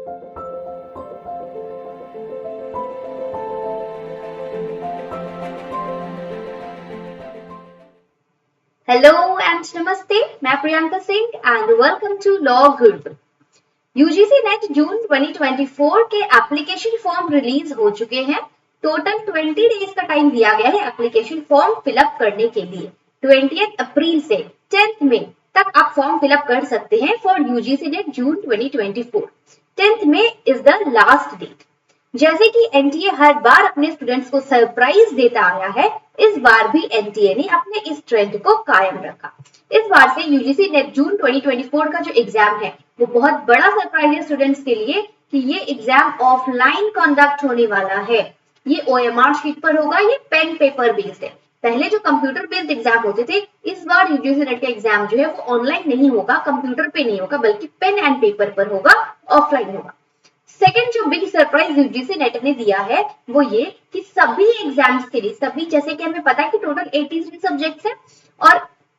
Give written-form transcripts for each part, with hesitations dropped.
Hello and नमस्ते, मैं Priyanka Singh and welcome to law Gurukul. UGC NET June 2024 के एप्लीकेशन फॉर्म रिलीज हो चुके हैं। टोटल 20 डेज का टाइम दिया गया है एप्लीकेशन फॉर्म फिलअप करने के लिए। 20 अप्रैल से 10 मई तक आप फॉर्म फिलअप कर सकते हैं for UGC NET June 2024। 10 May is the last date. जैसे कि एनटीए हर बार अपने स्टूडेंट्स को सरप्राइज देता आया है, इस बार भी एनटीए ने अपने इस ट्रेंड को कायम रखा। इस बार से यूजीसी नेट जून 2024 का जो एग्जाम है वो बहुत बड़ा सरप्राइज है स्टूडेंट्स के लिए कि ये एग्जाम ऑफलाइन कंडक्ट होने वाला है। ये ओएमआर शीट पर होगा, ये पेन पेपर बेस्ड है। पहले जो कंप्यूटर बेस्ड एग्जाम होते थे, इस बार यूजीसी नेट का एग्जाम जो है वो ऑनलाइन नहीं होगा, कंप्यूटर पे नहीं होगा, बल्कि पेन एंड पेपर पर होगा, ऑफलाइन होगा। सेकेंड जो बिग सरप्राइज यूजीसी नेट ने दिया है वो ये कि सभी एग्जाम्स के लिए, सभी जैसे कि हमें पता है कि टोटल 83 सब्जेक्ट्स हैं और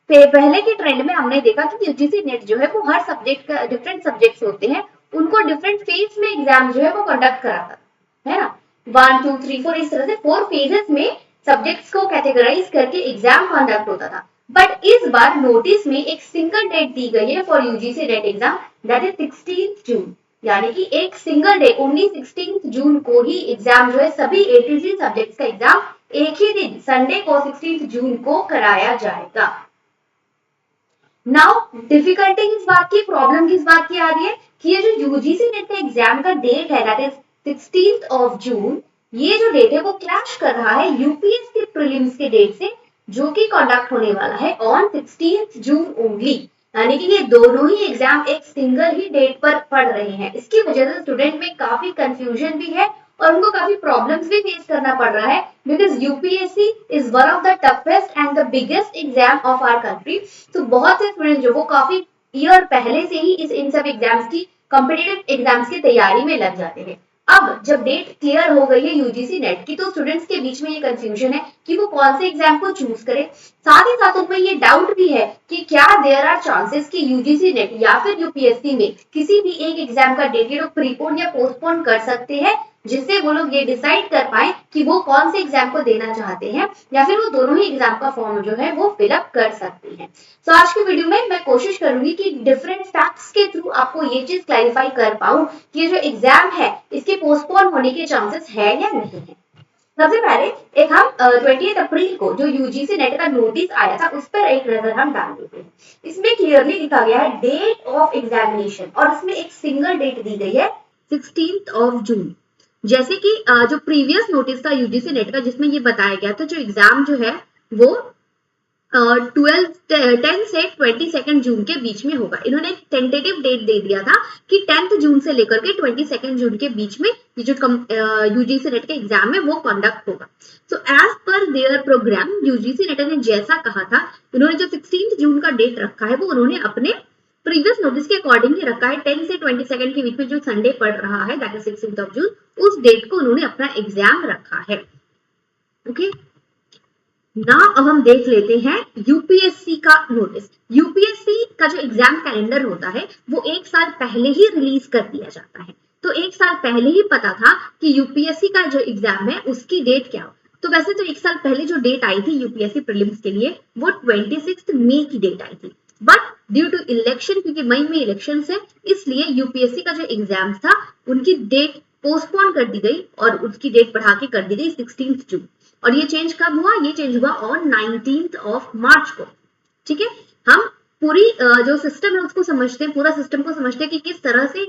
पहले के ट्रेंड में हमने देखा कि यूजीसी नेट जो है वो हर सब्जेक्ट का डिफरेंट सब्जेक्ट्स होते हैं, उनको डिफरेंट फेज में एग्जाम जो है वो कंडक्ट कराता है ना। 1 2 3 4 इस तरह से 4 फेजेस में सब्जेक्ट्स को कैटेगराइज करके एग्जाम कंडक्ट होता था। बट इस बार नोटिस में एक सिंगल डेट दी गई है for UGC net exam, that is 16 जून। यानी कि एक सिंगल डे, ओनली 16 जून को ही एग्जाम जो है सभी 83 सब्जेक्ट्स का एग्जाम एक ही दिन संडे को 16 जून को कराया जाएगा। नाउ डिफिकल्टी किस बात की, प्रॉब्लम किस बात की आ रही है कि ये जो यूजीसी नेट का एग्जाम का डेट है दैट इज 16 जून, ये जो डेट है वो क्लैश कर रहा है यूपीएससी प्रीलिम्स के डेट से, जो कि कंडक्ट होने वाला है ऑन 16 जून ओनली। यानी कि ये दोनों ही एग्जाम एक सिंगल ही डेट पर पढ़ रहे हैं। इसकी वजह से स्टूडेंट में काफी कंफ्यूजन भी है और उनको काफी प्रॉब्लम्स भी फेस करना पड़ रहा है, because UPSC is one of the toughest and the biggest exam of our country. तो बहुत से स्टूडेंट जो वो काफी ईयर पहले से ही इन सब एग्जाम्स की, कॉम्पिटिटिव एग्जाम्स की तैयारी में लग जाते हैं। अब जब डेट क्लियर हो गई है यूजीसी नेट की, तो स्टूडेंट्स के बीच में ये कंफ्यूजन है कि वो कौन से एग्जाम को चूज करें। साथ ही साथ उनमें ये डाउट भी है कि क्या देयर आर चांसेस कि यूजीसी नेट या फिर यूपीएससी में किसी भी एक एग्जाम का डेट ये लोग प्रीपोन या पोस्टपोन कर सकते हैं, जिससे वो लोग ये डिसाइड कर पाए कि वो कौन से एग्जाम को देना चाहते हैं, या फिर वो दोनों ही एग्जाम का फॉर्म जो है वो फिलअप कर सकते हैं। तो आज की वीडियो में मैं कोशिश करूंगी कि डिफरेंट फैक्ट्स के थ्रू आपको ये चीज क्लैरिफाई कर पाऊं कि ये जो एग्जाम है इसके पोस्टपोन होने के चांसेस है या नहीं है। सबसे पहले एक हम 20 अप्रैल को जो यूजीसी नेट का नोटिस आया था उस पर एक नजर हम डाल देते हैं। इसमें क्लियरली लिखा गया है डेट ऑफ एग्जामिनेशन और इसमें एक सिंगल डेट दी गई है 16 जून। जैसे कि जो प्रीवियस नोटिस था यूजीसी नेट का जिसमें ये बताया गया था जो एग्जाम जो है वो 10 से 22 जून के बीच में होगा। इन्होंने एक टेंटेटिव डेट दे दिया था कि 10 जून से लेकर के 22 जून के बीच में ये जो यूजीसी नेट का एग्जाम है वो कंडक्ट होगा। So as per their program UGC NET ने जैसा कहा था, उन्होंने जो 16 जून का डेट रखा है वो उन्होंने अपने प्रीवियस नोटिस के अकॉर्डिंग ही रखा है। 10 से 22 के बीच में जो संडे पड़ रहा है दैट इज 16 जून, उस डेट को उन्होंने अपना एग्जाम रखा है। ओके, ना अब हम देख लेते हैं यूपीएससी का नोटिस। यूपीएससी का जो एग्जाम कैलेंडर होता है वो एक साल पहले ही रिलीज कर दिया जाता है। तो एक साल पहले ही पता था कि यूपीएससी का जो एग्जाम है उसकी डेट क्या हो। तो वैसे तो एक साल पहले जो डेट आई थी यूपीएससी प्रीलिम्स के लिए वो 26 मई की डेट आई थी, बट ड्यू टू इलेक्शन, क्योंकि मई में इलेक्शन है, इसलिए यूपीएससी का जो एग्जाम था उनकी डेट पोस्टपोन कर दी गई और उसकी डेट बढ़ा के कर दी गई 16 जून। और ये चेंज कब हुआ? ये चेंज हुआ ऑन 19 मार्च को। ठीक है, हम पूरी जो सिस्टम है उसको समझते हैं, पूरा सिस्टम को समझते हैं कि किस तरह से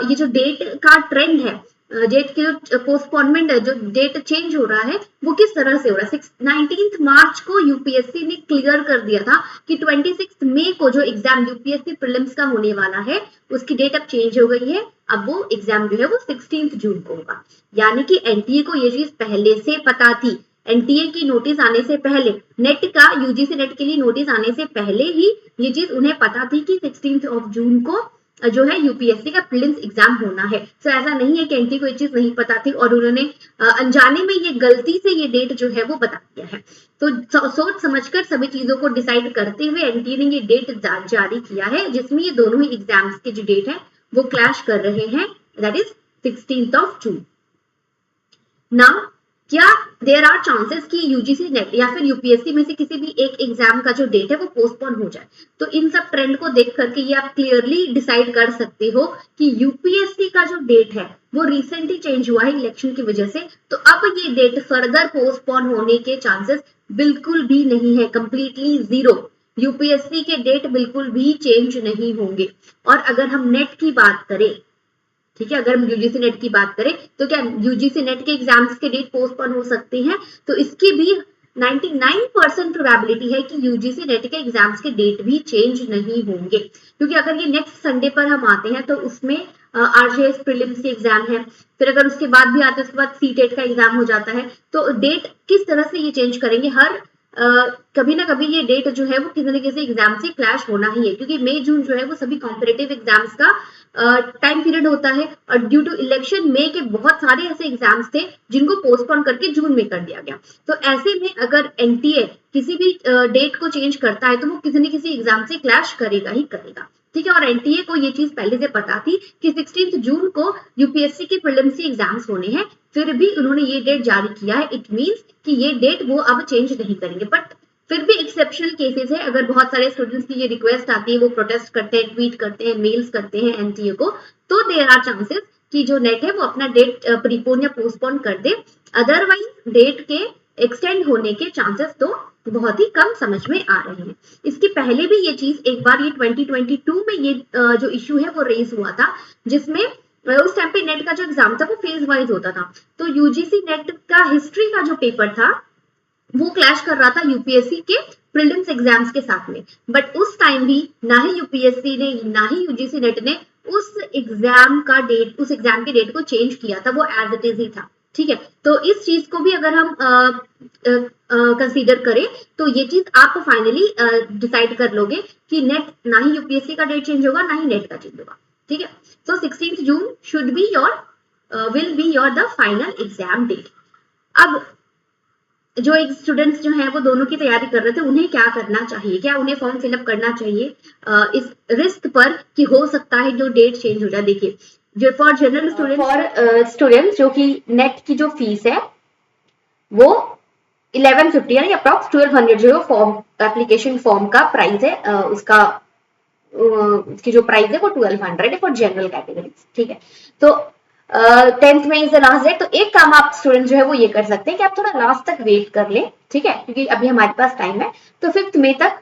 ये जो डेट का ट्रेंड है, डेट के जो पोस्टपोनमेंट है, जो डेट चेंज हो रहा है वो किस तरह से हो रहा है। 19 मार्च को यूपीएससी ने क्लियर कर दिया था कि 26 मई को जो एग्जाम यूपीएससी प्रीलिम्स का होने वाला है उसकी डेट अब चेंज हो गई है। अब वो एग्जाम जो है वो 16 जून को होगा। यानी कि एनटीए को ये चीज पहले से पता थी। एनटीए की नोटिस आने से पहले, नेट का यूजीसी नेट के लिए नोटिस आने से पहले ही ये चीज उन्हें पता थी कि 16 जून को जो है यूपीएससी का प्रीलिम्स एग्जाम होना है। तो ऐसा नहीं है कि एनटीए को ये चीज नहीं पता थी और उन्होंने अनजाने में ये गलती से ये डेट जो है वो बता दिया है। तो सोच समझकर सभी चीजों को डिसाइड करते हुए एनटीए ने ये डेट जारी किया है जिसमें ये दोनों ही एग्जाम्स के जो डेट है वो क्लैश कर रहे हैं that is 16th June। Now क्या देयर आर चांसेस कि यूजीसी नेट या फिर यूपीएससी में से किसी भी एक एग्जाम का जो डेट है वो पोस्टपोन हो जाए? तो इन सब ट्रेंड को देख करके ये आप क्लियरली डिसाइड कर सकते हो कि यूपीएससी का जो डेट है वो रिसेंटली चेंज हुआ है इलेक्शन की वजह से, तो अब ये डेट फर्दर पोस्टपोन होने के चांसेस बिल्कुल भी नहीं है, कंप्लीटली जीरो। यूपीएससी के डेट बिल्कुल भी चेंज नहीं होंगे। और अगर हम नेट की बात करें, ठीक है, अगर हम यूजीसी नेट की बात करें तो क्या यूजीसी नेट के एग्जाम्स के डेट पोस्टपोन हो सकते हैं? तो इसकी भी 99% प्रोबेबिलिटी है कि यूजीसी नेट के एग्जाम्स के डेट भी चेंज नहीं होंगे, क्योंकि अगर ये नेक्स्ट संडे पर हम आते हैं तो उसमें आरजेएस प्रीलिम्स के एग्जाम है, फिर अगर उसके बाद भी आते हैं उसके बाद सीटेट का एग्जाम हो जाता है, तो डेट किस तरह से ये चेंज करेंगे? हर कभी ना कभी ये डेट जो है वो किसी न किसी एग्जाम से क्लैश होना ही है, क्योंकि मई जून जो है वो सभी कॉम्पिटेटिव एग्जाम्स का टाइम पीरियड होता है, और ड्यू टू इलेक्शन मई के बहुत सारे ऐसे एग्जाम्स थे जिनको पोस्टपोन करके जून में कर दिया गया। तो ऐसे में अगर एनटीए किसी भी डेट को चेंज करता है तो वो किसी न किसी एग्जाम से क्लैश करेगा ही करेगा, ठीक है। और एनटीए को ये चीज पहले से पता थी कि 16 जून को यूपीएससी के प्रीलिम्स एग्जाम्स होने हैं, फिर भी उन्होंने ये डेट जारी किया है। इट मींस कि ये डेट वो अब चेंज नहीं करेंगे, बट फिर भी एक्सेप्शनल केसेस है, अगर बहुत सारे स्टूडेंट्स की ये रिक्वेस्ट आती है, वो प्रोटेस्ट करते हैं, ट्वीट करते हैं, मेल्स करते हैं एनटीए को, तो देयर आर चांसेस कि जो नेट है वो अपना डेट प्रीपोन या पोस्टपोन कर दे। अदरवाइज डेट के एक्सटेंड होने के चांसेस तो बहुत ही कम समझ में आ रहे हैं। इसके पहले भी ये चीज एक बार ये 2022 में ये जो इश्यू है वो रेज हुआ था, जिसमें उस टाइम पे नेट का जो एग्जाम था वो फेज वाइज होता था, तो यूजीसी नेट का हिस्ट्री का जो पेपर था वो क्लैश कर रहा था यूपीएससी के प्रीलिम्स एग्जाम्स के साथ में, बट उस टाइम भी ना ही यूपीएससी ने ना ही यूजीसी नेट ने उस एग्जाम के डेट को चेंज किया था, वो एज इट इज ही था, ठीक है। तो इस चीज को भी अगर हम कंसीडर करें तो ये चीज आप फाइनली डिसाइड कर लोगे कि नेट ना ही यूपीएससी का डेट चेंज होगा ना ही नेट का चेंज होगा, ठीक है। So 16 June should be your will be your the final exam date. अब जो एक स्टूडेंट्स जो हैं वो दोनों की तैयारी कर रहे थे, उन्हें क्या करना चाहिए? क्या उन्हें फॉर्म फिलअप करना चाहिए इस रिस्क पर कि हो सकता है जो डेट चेंज हो जाए? देखिए, जो फॉर जनरल स्टूडेंट्स जो कि नेट की जो फीस है वो 1150 यानी अप्रॉक्स 1200 जो फॉर्म एप्लीकेशन फॉर्म का प्राइस है, उसकी जो प्राइस है वो 1200 है फॉर जनरल कैटेगरीज, ठीक है। तो 10th में इज द लास्ट डेट। तो एक काम आप स्टूडेंट जो है वो ये कर सकते हैं कि आप थोड़ा लास्ट तक वेट कर लें, ठीक है, क्योंकि अभी हमारे पास टाइम है। तो 5th मई तक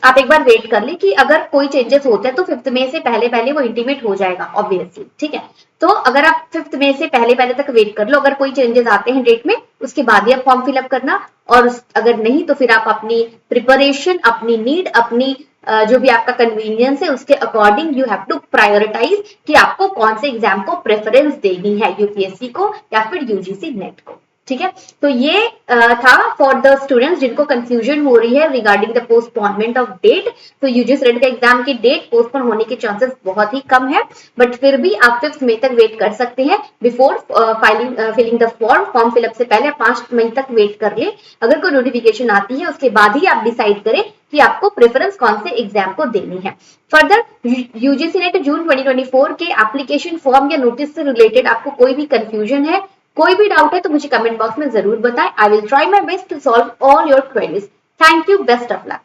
आप एक बार वेट कर लें कि अगर कोई चेंजेस होते हैं तो 5th मई से पहले पहले वो इंटीमेट हो जाएगा ऑब्वियसली, ठीक है। तो अगर आप 5th मई से पहले पहले तक वेट कर लो, अगर कोई चेंजेस आते हैं डेट में उसके बाद ही आप फॉर्म फिलअप करना, और अगर नहीं तो फिर आप अपनी प्रिपरेशन, अपनी नीड, अपनी जो भी आपका कन्वीनियंस है उसके according you have to prioritize कि आपको कौन से एग्जाम को प्रेफरेंस देनी है, यूपीएससी को या फिर यूजीसी नेट को, ठीक है। तो ये था फॉर द स्टूडेंट्स जिनको कंफ्यूजन हो रही है regarding the postponement of date. तो यूजीसी नेट का एग्जाम की डेट पोस्टपोन होने के चांसेस बहुत ही कम है, बट फिर भी आप 5th मई तक वेट कर सकते हैं before filling the form fill up से पहले 5 मई तक वेट कर ले। अगर कोई नोटिफिकेशन आती है उसके बाद ही आप डिसाइड करें कि आपको प्रेफरेंस कौन से एग्जाम को देनी है। फर्दर यूजीसी नेट जून 2024 के एप्लीकेशन फॉर्म या नोटिस से रिलेटेड आपको कोई भी कंफ्यूजन है, कोई भी डाउट है तो मुझे कमेंट बॉक्स में जरूर बताएं। I will try my best to solve all your queries. Thank you, best of luck.